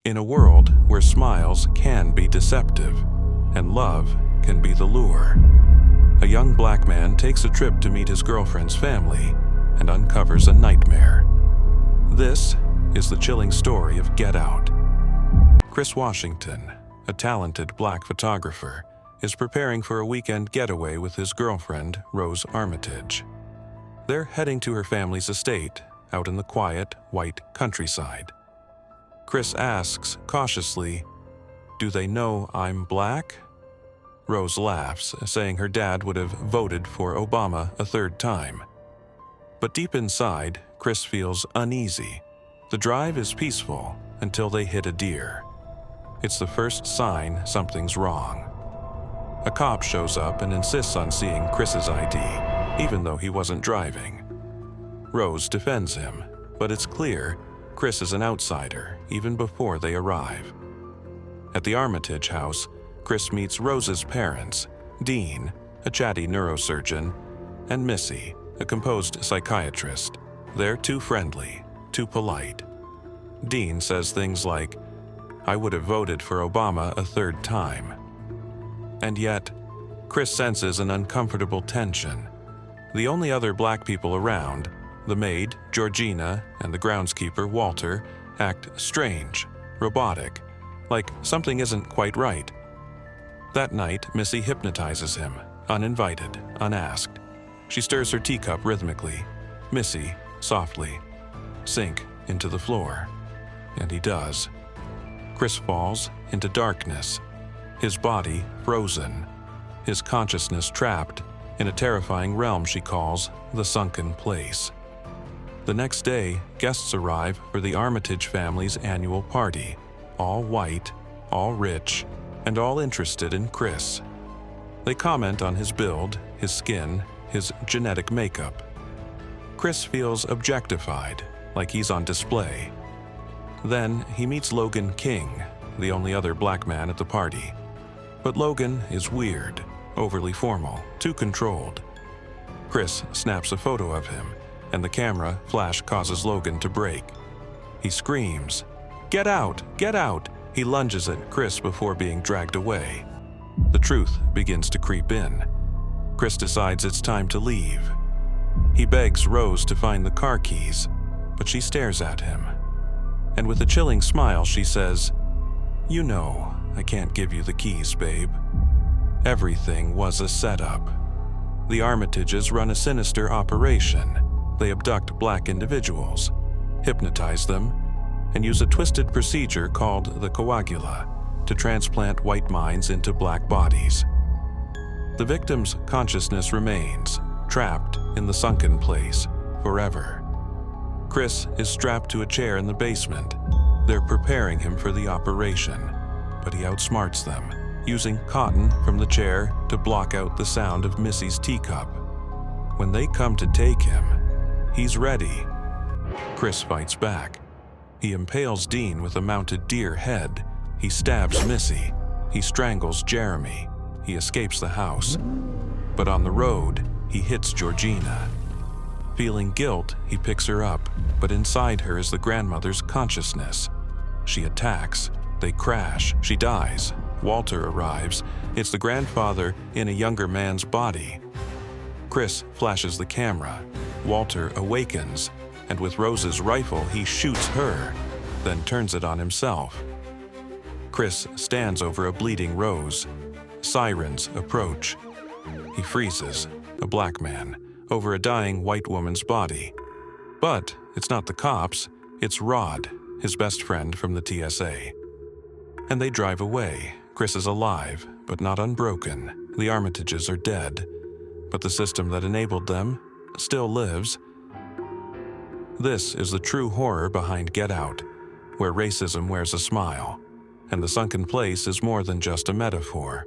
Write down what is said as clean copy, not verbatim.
In a world where smiles can be deceptive and love can be the lure, a young black man takes a trip to meet his girlfriend's family and uncovers a nightmare. This is the chilling story of Get Out. Chris Washington, a talented black photographer, is preparing for a weekend getaway with his girlfriend, Rose Armitage. They're heading to her family's estate out in the quiet, white countryside. Chris asks cautiously, "Do they know I'm black?" Rose laughs, saying her dad would have voted for Obama a third time. But deep inside, Chris feels uneasy. The drive is peaceful until they hit a deer. It's the first sign something's wrong. A cop shows up and insists on seeing Chris's ID, even though he wasn't driving. Rose defends him, but it's clear Chris is an outsider even before they arrive. At the Armitage house, Chris meets Rose's parents, Dean, a chatty neurosurgeon, and Missy, a composed psychiatrist. They're too friendly, too polite. Dean says things like, "I would have voted for Obama a third time." And yet, Chris senses an uncomfortable tension. The only other black people around, the maid, Georgina, and the groundskeeper, Walter, act strange, robotic, like something isn't quite right. That night, Missy hypnotizes him, uninvited, unasked. She stirs her teacup rhythmically. "Missy, softly, sink into the floor." And he does. Chris falls into darkness, his body frozen, his consciousness trapped in a terrifying realm she calls the Sunken Place. The next day, guests arrive for the Armitage family's annual party, all white, all rich, and all interested in Chris. They comment on his build, his skin, his genetic makeup. Chris feels objectified, like he's on display. Then he meets Logan King, the only other black man at the party. But Logan is weird, overly formal, too controlled. Chris snaps a photo of him, and the camera flash causes Logan to break. He screams, "Get out! Get out!" He lunges at Chris before being dragged away. The truth begins to creep in. Chris decides it's time to leave. He begs Rose to find the car keys, but she stares at him. And with a chilling smile, she says, "You know, I can't give you the keys, babe." Everything was a setup. The Armitages run a sinister operation. They abduct black individuals, hypnotize them, and use a twisted procedure called the coagula to transplant white minds into black bodies. The victim's consciousness remains, trapped in the Sunken Place, forever. Chris is strapped to a chair in the basement. They're preparing him for the operation, but he outsmarts them, using cotton from the chair to block out the sound of Missy's teacup. When they come to take him, he's ready. Chris fights back. He impales Dean with a mounted deer head. He stabs Missy. He strangles Jeremy. He escapes the house. But on the road, he hits Georgina. Feeling guilt, he picks her up, but inside her is the grandmother's consciousness. She attacks. They crash. She dies. Walter arrives. It's the grandfather in a younger man's body. Chris flashes the camera. Walter awakens, and with Rose's rifle, he shoots her, then turns it on himself. Chris stands over a bleeding Rose. Sirens approach. He freezes, a black man, over a dying white woman's body. But it's not the cops, it's Rod, his best friend from the TSA. And they drive away. Chris is alive, but not unbroken. The Armitages are dead, but the system that enabled them still lives. This is the true horror behind Get Out, where racism wears a smile, and the Sunken Place is more than just a metaphor.